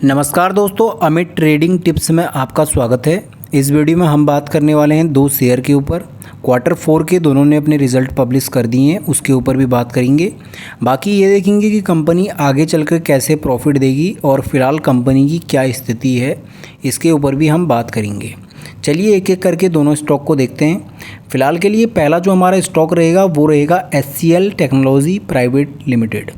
नमस्कार दोस्तों, Amit trading tips में आपका स्वागत है। इस वीडियो में हम बात करने वाले हैं दो शेयर के ऊपर। Q4 के दोनों ने अपने रिज़ल्ट पब्लिश कर दिए हैं, उसके ऊपर भी बात करेंगे। बाकी ये देखेंगे कि कंपनी आगे चलकर कैसे प्रॉफिट देगी और फ़िलहाल कंपनी की क्या स्थिति है, इसके ऊपर भी हम बात करेंगे। चलिए एक एक करके दोनों स्टॉक को देखते हैं। फ़िलहाल के लिए पहला जो हमारा स्टॉक रहेगा वो रहेगा HCL टेक्नोलॉजी प्राइवेट लिमिटेड,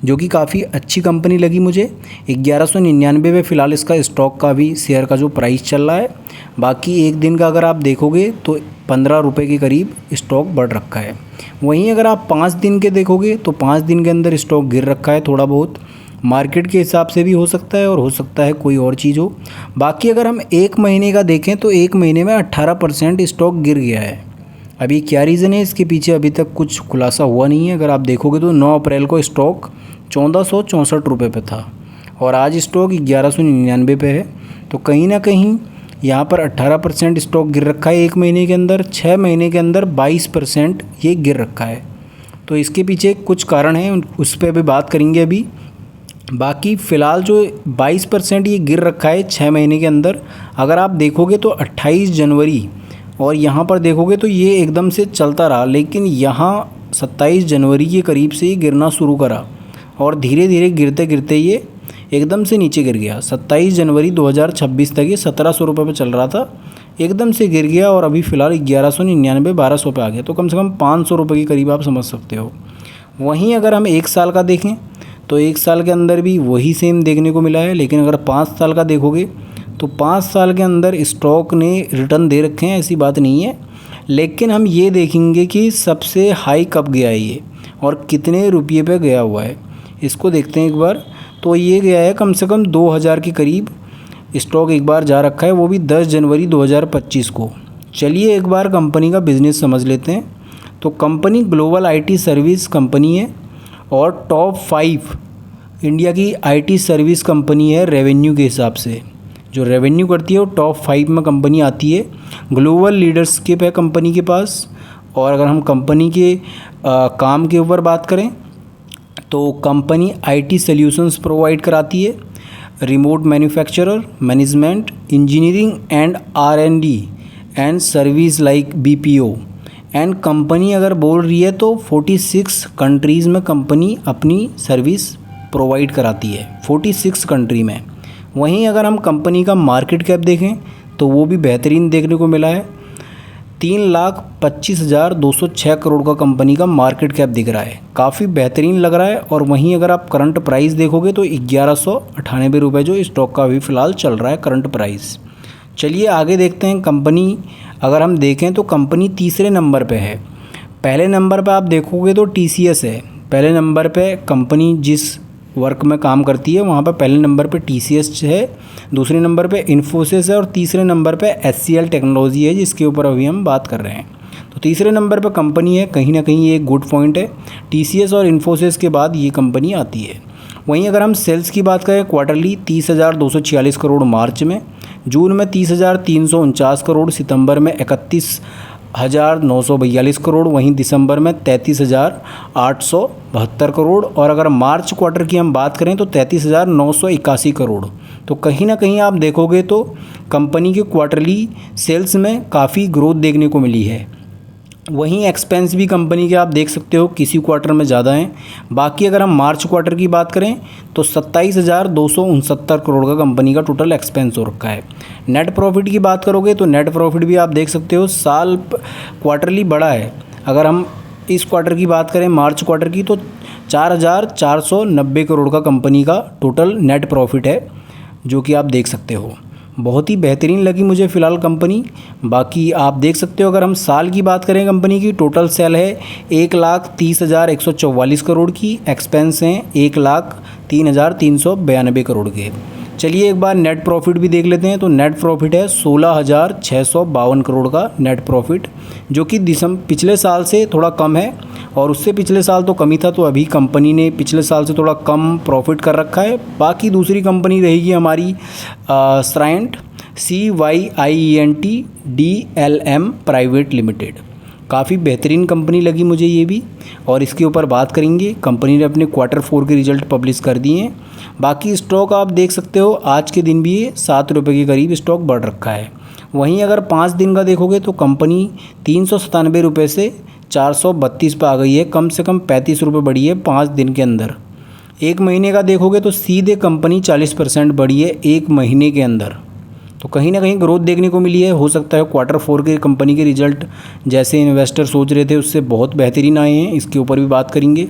जो कि काफ़ी अच्छी कंपनी लगी मुझे। 1199 में फ़िलहाल इसका स्टॉक का भी शेयर का जो प्राइस चल रहा है। बाकी एक दिन का अगर आप देखोगे तो 15 रुपये के करीब स्टॉक बढ़ रखा है। वहीं अगर आप 5 दिन के देखोगे तो 5 दिन के अंदर स्टॉक गिर रखा है थोड़ा बहुत। मार्केट के हिसाब से भी हो सकता है और हो सकता है कोई और चीज़ हो। बाकी अगर हम एक महीने का देखें तो एक महीने में 18% स्टॉक गिर गया है। अभी क्या रीज़न है इसके पीछे अभी तक कुछ खुलासा हुआ नहीं है। अगर आप देखोगे तो 9 अप्रैल को स्टॉक 1464 रुपये पे था और आज स्टॉक 1199 पे है। तो कहीं ना कहीं यहाँ पर 18% स्टॉक गिर रखा है एक महीने के अंदर। 6 महीने के अंदर 22% ये गिर रखा है। तो इसके पीछे कुछ कारण हैं, उस पर भी बात करेंगे अभी। बाकी फ़िलहाल जो 22% ये गिर रखा है 6 महीने के अंदर, अगर आप देखोगे तो 28 जनवरी और यहाँ पर देखोगे तो ये एकदम से चलता रहा, लेकिन यहाँ 27 जनवरी के करीब से ये गिरना शुरू करा और धीरे धीरे गिरते गिरते ये एकदम से नीचे गिर गया। 27 जनवरी 2026 तक ये 1700 रुपये पर चल रहा था, एकदम से गिर गया और अभी फ़िलहाल 1199 1200 पे आ गया। तो कम से कम 500 रुपये के करीब आप समझ सकते हो। वहीं अगर हम 1 साल का देखें तो 1 साल के अंदर भी वही सेम देखने को मिला है। लेकिन अगर 5 साल का देखोगे तो 5 साल के अंदर स्टॉक ने रिटर्न दे रखे हैं, ऐसी बात नहीं है। लेकिन हम ये देखेंगे कि सबसे हाई कब गया है ये और कितने रुपये पे गया हुआ है, इसको देखते हैं एक बार। तो ये गया है कम से कम 2000 के करीब स्टॉक एक बार जा रखा है, वो भी 10 जनवरी 2025 को। चलिए एक बार कंपनी का बिज़नेस समझ लेते हैं। तो company global IT service company है और टॉप 5 इंडिया की IT सर्विस कंपनी है रेवेन्यू के हिसाब से। जो रेवेन्यू करती है वो टॉप 5 में कंपनी आती है। ग्लोबल लीडरशिप है कंपनी के पास। और अगर हम कंपनी के काम के ऊपर बात करें तो कंपनी IT सॉल्यूशंस प्रोवाइड कराती है, remote manufacturer, management, engineering and R&D and service like BPO। And company अगर बोल रही है तो 46 कंट्रीज़ में कंपनी अपनी सर्विस प्रोवाइड कराती है, 46 कंट्री में। वहीं अगर हम कंपनी का मार्केट कैप देखें तो वो भी बेहतरीन देखने को मिला है। 3,25,206 करोड़ का कंपनी का मार्केट कैप दिख रहा है, काफ़ी बेहतरीन लग रहा है। और वहीं अगर आप करंट प्राइस देखोगे तो 1198 रुपये जो स्टॉक का अभी फ़िलहाल चल रहा है करंट प्राइस। चलिए आगे देखते हैं। कंपनी अगर हम देखें तो कंपनी तीसरे नंबर पे है। पहले नंबर पे आप देखोगे तो TCS है। पहले नंबर पे कंपनी जिस वर्क में काम करती है वहाँ पे पहले नंबर पे TCS है, दूसरे नंबर पे इन्फोसिस है और तीसरे नंबर पे HCL टेक्नोलॉजी है, जिसके ऊपर अभी हम बात कर रहे हैं। तो तीसरे नंबर पे कंपनी है, कहीं ना कहीं ये एक गुड पॉइंट है। TCS और इन्फोसिस के बाद ये कंपनी आती है। वहीं अगर हम सेल्स की बात करें क्वार्टरली 30,246 करोड़ मार्च में, जून में 30,349 करोड़, सितंबर में 31,942 करोड़, वहीं दिसंबर में 33,872 करोड़ और अगर मार्च क्वार्टर की हम बात करें तो 33,981 करोड़। तो कहीं ना कहीं आप देखोगे तो कंपनी के क्वार्टरली सेल्स में काफ़ी ग्रोथ देखने को मिली है। वहीं एक्सपेंस भी कंपनी के आप देख सकते हो किसी क्वार्टर में ज़्यादा हैं। बाकी अगर हम मार्च क्वार्टर की बात करें तो 27,269 करोड़ का कंपनी का टोटल एक्सपेंस हो रखा है। नेट प्रॉफिट की बात करोगे तो नेट प्रॉफिट भी आप देख सकते हो साल क्वार्टरली बड़ा है। अगर हम इस क्वार्टर की बात करें मार्च क्वार्टर की तो 4,490 करोड़ का कंपनी का टोटल नेट प्रॉफिट है, जो कि आप देख सकते हो। बहुत ही बेहतरीन लगी मुझे फ़िलहाल कंपनी। बाकी आप देख सकते हो अगर हम साल की बात करें कंपनी की टोटल सेल है 1,30,144 करोड़ की, एक्सपेंस हैं 1,03,392 करोड़ के। चलिए एक बार नेट प्रॉफिट भी देख लेते हैं। तो नेट प्रॉफिट है 16,652 करोड़ का नेट प्रॉफिट, जो कि पिछले साल से थोड़ा कम है और उससे पिछले साल तो कम ही था। तो अभी कंपनी ने पिछले साल से थोड़ा कम प्रॉफिट कर रखा है। बाकी दूसरी कंपनी रहेगी हमारी श्राइंट CYIENT DLM प्राइवेट लिमिटेड। काफ़ी बेहतरीन कंपनी लगी मुझे ये भी, और इसके ऊपर बात करेंगे। कंपनी ने अपने Q4 के रिज़ल्ट पब्लिश कर दिए हैं। बाकी स्टॉक आप देख सकते हो आज के दिन भी ये 7 रुपये के करीब स्टॉक बढ़ रखा है। वहीं अगर 5 दिन का देखोगे तो कंपनी 397 रुपये से 432 पे आ गई है, कम से कम 35 रुपये बढ़ी है 5 दिन के अंदर। 1 महीने का देखोगे तो सीधे कंपनी 40% बढ़ी है 1 महीने के अंदर। तो कहीं ना कहीं ग्रोथ देखने को मिली है। हो सकता है Q4 के कंपनी के रिजल्ट जैसे इन्वेस्टर सोच रहे थे उससे बहुत बेहतरीन आए हैं, इसके ऊपर भी बात करेंगे।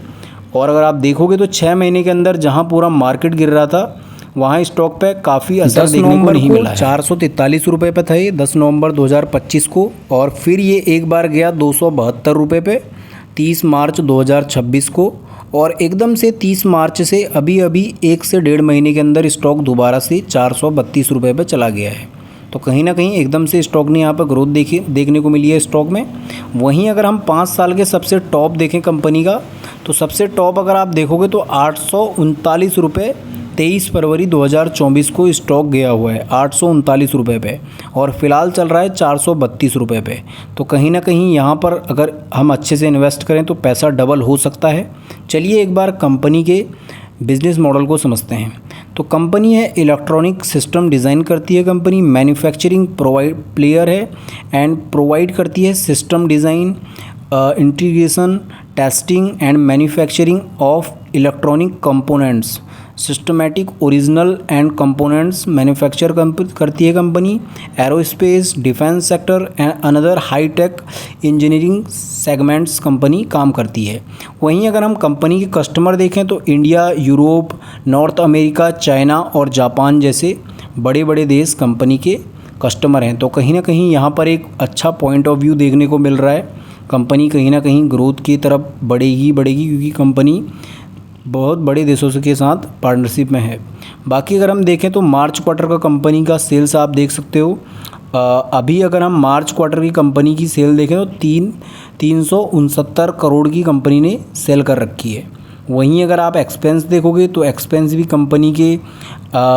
और अगर आप देखोगे तो 6 महीने के अंदर जहां पूरा मार्केट गिर रहा था वहाँ स्टॉक पे काफ़ी असर देखने को नहीं मिला है। 443 रुपये पे था ये 10 नवंबर 2025 को, और फिर ये एक बार गया 272 रुपये पे 30 मार्च 2026 को, और एकदम से 30 मार्च से अभी 1 से 1.5 महीने के अंदर स्टॉक दोबारा से 432 रुपये पे चला गया है। तो कहीं ना कहीं एकदम से स्टॉक ने यहाँ पर ग्रोथ देखने को मिली है स्टॉक में। वहीं अगर हम 5 साल के सबसे टॉप देखें कंपनी का, तो सबसे टॉप अगर आप देखोगे तो 839 रुपये 23 फरवरी 2024 को स्टॉक गया हुआ है 839 रुपये पे, और फिलहाल चल रहा है 432 रुपये पे। तो कहीं ना कहीं यहाँ पर अगर हम अच्छे से इन्वेस्ट करें तो पैसा डबल हो सकता है। चलिए एक बार कंपनी के बिजनेस मॉडल को समझते हैं। तो कंपनी है इलेक्ट्रॉनिक सिस्टम डिज़ाइन करती है कंपनी, मैन्युफैक्चरिंग प्लेयर है एंड प्रोवाइड करती है system design, integration, testing and manufacturing of electronic components, systematic original and components manufacture करती है company, aerospace, defence sector and another high tech engineering segments company काम करती है। वहीं अगर हम कंपनी के कस्टमर देखें तो India, Europe, north America, China और जापान जैसे बड़े बड़े देश कंपनी के कस्टमर हैं। तो कहीं ना कहीं यहाँ पर एक अच्छा पॉइंट ऑफ व्यू देखने को मिल रहा है। कंपनी कहीं ना कहीं ग्रोथ की तरफ बढ़ेगी क्योंकि कंपनी बहुत बड़े देशों के साथ पार्टनरशिप में है। बाकी अगर हम देखें तो मार्च क्वार्टर का कंपनी का सेल्स आप देख सकते हो। अभी अगर हम मार्च क्वार्टर की कंपनी की सेल देखें तो 369 करोड़ की कंपनी ने सेल कर रखी है। वहीं अगर आप एक्सपेंस देखोगे तो एक्सपेंस भी कंपनी के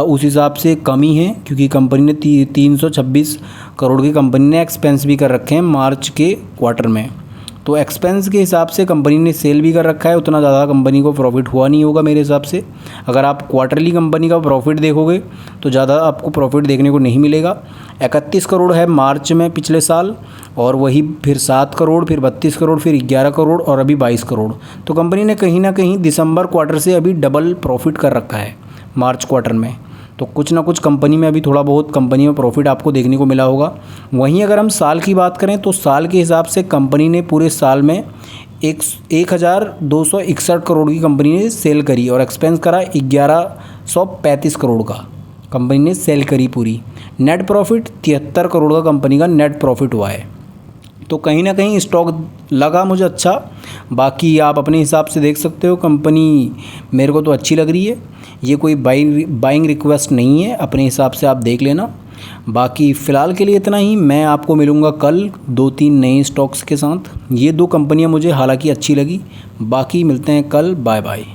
उस हिसाब से कम ही है, क्योंकि कंपनी ने 326 करोड़ की कंपनी ने एक्सपेंस भी कर रखे हैं मार्च के क्वार्टर में। तो एक्सपेंस के हिसाब से कंपनी ने सेल भी कर रखा है, उतना ज़्यादा कंपनी को प्रॉफिट हुआ नहीं होगा मेरे हिसाब से। अगर आप क्वार्टरली कंपनी का प्रॉफिट देखोगे तो ज़्यादा आपको प्रॉफिट देखने को नहीं मिलेगा। 31 करोड़ है मार्च में पिछले साल, और वही फिर 7 करोड़, फिर 32 करोड़, फिर 11 करोड़ और अभी 22 करोड़। तो कंपनी ने कहीं ना कहीं दिसंबर क्वार्टर से अभी डबल प्रॉफिट कर रखा है मार्च क्वार्टर में। तो कुछ ना कुछ कंपनी में अभी थोड़ा बहुत कंपनी में प्रॉफिट आपको देखने को मिला होगा। वहीं अगर हम साल की बात करें तो साल के हिसाब से कंपनी ने पूरे साल में 1261 करोड़ की कंपनी ने सेल करी, और एक्सपेंस करा 1135 करोड़ का कंपनी ने सेल करी पूरी। नेट प्रॉफिट 73 करोड़ का कंपनी का नेट प्रॉफिट हुआ है। तो कहीं ना कहीं स्टॉक लगा मुझे अच्छा। बाकी आप अपने हिसाब से देख सकते हो, कंपनी मेरे को तो अच्छी लग रही है। ये कोई बाइंग रिक्वेस्ट नहीं है, अपने हिसाब से आप देख लेना। बाकी फ़िलहाल के लिए इतना ही। मैं आपको मिलूँगा कल 2-3 नए स्टॉक्स के साथ। ये 2 कंपनियाँ मुझे हालांकि अच्छी लगी। बाकी मिलते हैं कल। Bye bye.